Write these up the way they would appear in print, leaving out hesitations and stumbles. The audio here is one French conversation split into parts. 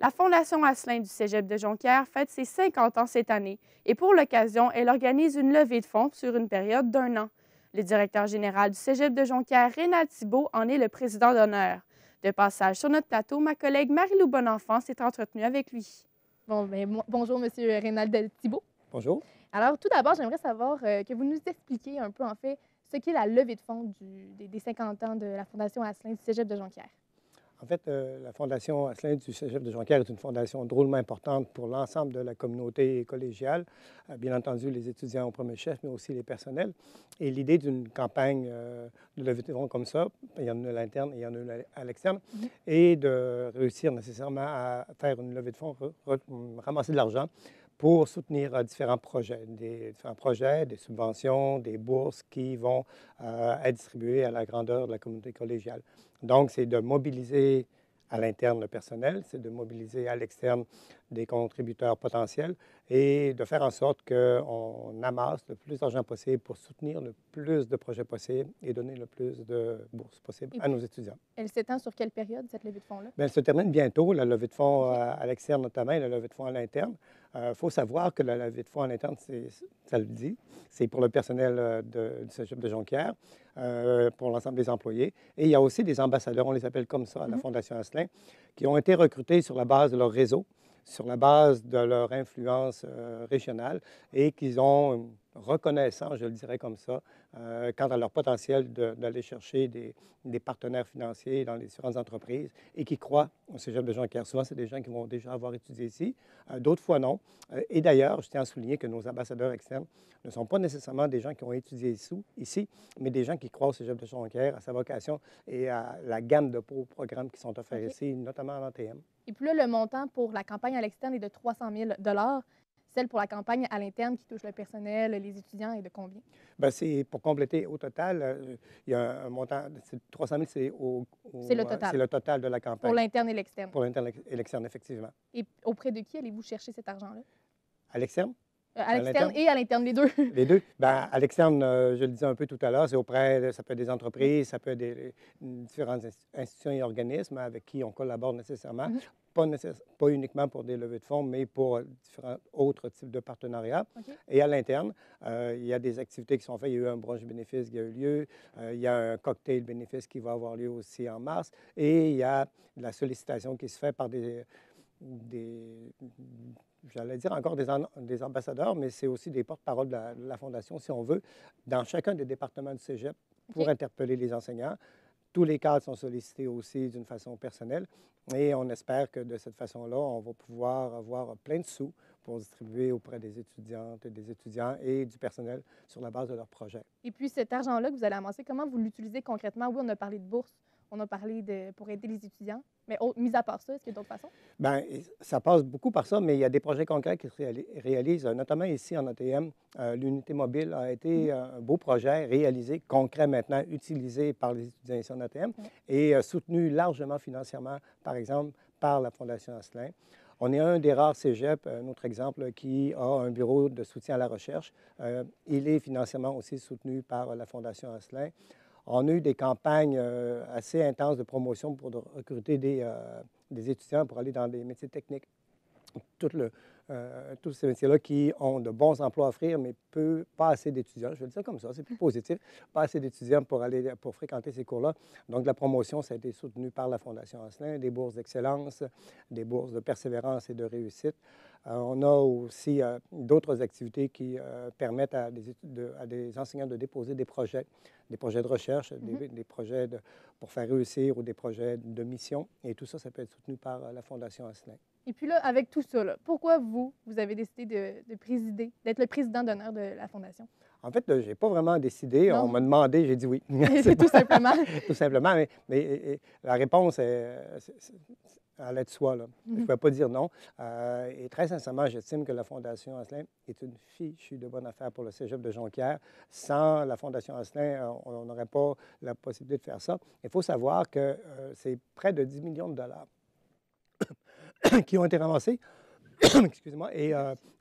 La Fondation Asselin du Cégep de Jonquière fête ses 50 ans cette année et pour l'occasion, elle organise une levée de fonds sur une période d'1 an. Le directeur général du Cégep de Jonquière, Rénal Thibault, en est le président d'honneur. De passage sur notre plateau, ma collègue Marie-Lou Bonenfant s'est entretenue avec lui. Bonjour, Monsieur Rénal Thibault. Bonjour. Alors, tout d'abord, j'aimerais savoir que vous nous expliquiez un peu, en fait, ce qu'est la levée de fonds des 50 ans de la Fondation Asselin du Cégep de Jonquière. En fait, la Fondation Asselin du Cégep de Jonquière est une fondation drôlement importante pour l'ensemble de la communauté collégiale, bien entendu les étudiants au premier chef, mais aussi les personnels. Et l'idée d'une campagne de levée de fonds comme ça, il y en a à l'interne et il y en a à l'externe, et de réussir nécessairement à faire une levée de fonds, ramasser de l'argent pour soutenir différents projets, des subventions, des bourses qui vont être distribuées à la grandeur de la communauté collégiale. Donc, c'est de mobiliser à l'interne le personnel, c'est de mobiliser à l'externe des contributeurs potentiels et de faire en sorte qu'on amasse le plus d'argent possible pour soutenir le plus de projets possibles et donner le plus de bourses possibles à nos étudiants. Elle s'étend sur quelle période, cette levée de fonds-là? Bien, elle se termine bientôt, la levée de fonds à l'externe notamment et la levée de fonds à l'interne. Il faut savoir que la levée de fonds à l'interne, ça le dit, c'est pour le personnel du Cégep de Jonquière, pour l'ensemble des employés. Et il y a aussi des ambassadeurs, on les appelle comme ça, à la Fondation Asselin, qui ont été recrutés sur la base de leur réseau, sur la base de leur influence régionale et qu'ils ont reconnaissant, je le dirais comme ça, quant à leur potentiel d'aller chercher des partenaires financiers dans les différentes entreprises et qui croient au Cégep de Jonquière. Souvent, c'est des gens qui vont déjà avoir étudié ici, d'autres fois non. Et d'ailleurs, je tiens à souligner que nos ambassadeurs externes ne sont pas nécessairement des gens qui ont étudié ici, mais des gens qui croient au Cégep de Jonquière, à sa vocation et à la gamme de programmes qui sont offerts ici, notamment en ATM. Et puis là, le montant pour la campagne à l'externe est de 300 000 Celle pour la campagne à l'interne qui touche le personnel, les étudiants, est de combien? Bien, c'est pour compléter au total, il y a un montant, 300 000, c'est le total. C'est le total de la campagne. Pour l'interne et l'externe. Pour l'interne et l'externe, effectivement. Et auprès de qui allez-vous chercher cet argent-là? À l'externe? À l'externe et à l'interne, les deux. Les deux. Bien, à l'externe, je le disais un peu tout à l'heure, c'est auprès, ça peut être des entreprises, ça peut être différentes institutions et organismes avec qui on collabore nécessairement. Pas uniquement pour des levées de fonds, mais pour différents autres types de partenariats. Et à l'interne, il y a des activités qui sont faites. Il y a eu un brunch bénéfice qui a eu lieu. Il y a un cocktail bénéfice qui va avoir lieu aussi en mars. Et il y a de la sollicitation qui se fait par j'allais dire encore des ambassadeurs, mais c'est aussi des porte-parole de la Fondation, si on veut, dans chacun des départements du Cégep pour interpeller les enseignants. Tous les cadres sont sollicités aussi d'une façon personnelle et on espère que de cette façon-là, on va pouvoir avoir plein de sous pour distribuer auprès des étudiantes et des étudiants et du personnel sur la base de leurs projets. Et puis cet argent-là que vous allez amasser, comment vous l'utilisez concrètement? Oui, on a parlé de bourse, on a parlé pour aider les étudiants, mais mis à part ça, est-ce qu'il y a d'autres façons? Bien, ça passe beaucoup par ça, mais il y a des projets concrets qui se réalisent, notamment ici en ATM. L'unité mobile a été un beau projet réalisé, concret maintenant, utilisé par les étudiants ici en ATM et soutenu largement financièrement, par exemple, par la Fondation Asselin. On est un des rares cégeps, un autre exemple, qui a un bureau de soutien à la recherche. Il est financièrement aussi soutenu par la Fondation Asselin. On a eu des campagnes assez intenses de promotion pour recruter des étudiants pour aller dans des métiers techniques. Tous ces métiers-là qui ont de bons emplois à offrir, mais pas assez d'étudiants. Je vais dire ça comme ça, c'est plus positif. Pas assez d'étudiants pour fréquenter ces cours-là. Donc, la promotion, ça a été soutenu par la Fondation Asselin, des bourses d'excellence, des bourses de persévérance et de réussite. On a aussi d'autres activités qui permettent à des enseignants de déposer des projets de recherche, des projets pour faire réussir ou des projets de mission. Et tout ça, ça peut être soutenu par la Fondation Asselin. Et puis là, avec tout ça, pourquoi vous avez décidé d'être le président d'honneur de la Fondation? En fait, je n'ai pas vraiment décidé. Non. On m'a demandé, j'ai dit oui. C'est tout simplement. Tout simplement, mais la réponse allait de soi. Là. Je ne pouvais pas dire non. Et très sincèrement, j'estime que la Fondation Asselin est une fichue de bonne affaire pour le Cégep de Jonquière. Sans la Fondation Asselin, on n'aurait pas la possibilité de faire ça. Il faut savoir que c'est près de 10 millions de dollars qui ont été ramassés. Excusez-moi. Et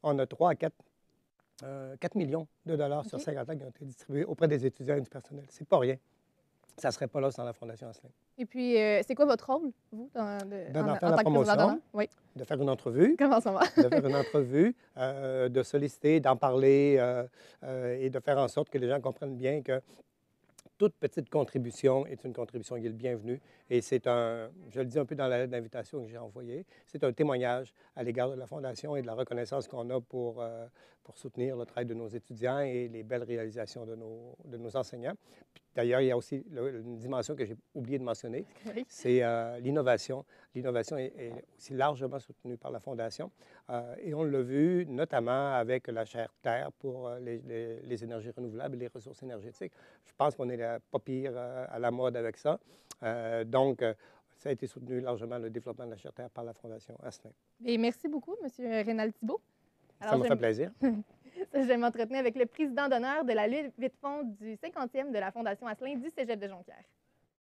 on a 3 à 4 millions de dollars sur 50 ans qui ont été distribués auprès des étudiants et du personnel. C'est pas rien. Ça ne serait pas là sans la Fondation Asselin. Et puis, c'est quoi votre rôle, vous, D'en faire en la tant que président promotion. d'honneur? Oui. De faire une entrevue. Comment ça va? De faire une entrevue, de solliciter, d'en parler et de faire en sorte que les gens comprennent bien que toute petite contribution est une contribution qui est le bienvenu. Et c'est je le dis un peu dans la lettre d'invitation que j'ai envoyée, c'est un témoignage à l'égard de la Fondation et de la reconnaissance qu'on a pour soutenir le travail de nos étudiants et les belles réalisations de nos enseignants. D'ailleurs, il y a aussi une dimension que j'ai oublié de mentionner, Oui. c'est l'innovation. L'innovation est aussi largement soutenue par la Fondation et on l'a vu notamment avec la chère Terre pour les énergies renouvelables et les ressources énergétiques. Je pense qu'on est pas pire à la mode avec ça. Donc, ça a été soutenu largement, le développement de la chère Terre par la Fondation Asselin. Et merci beaucoup, M. Rénal Thibault. Ça m'a fait plaisir. Je vais m'entretenir avec le président d'honneur de la levée de fonds du 50e de la Fondation Asselin du Cégep de Jonquière.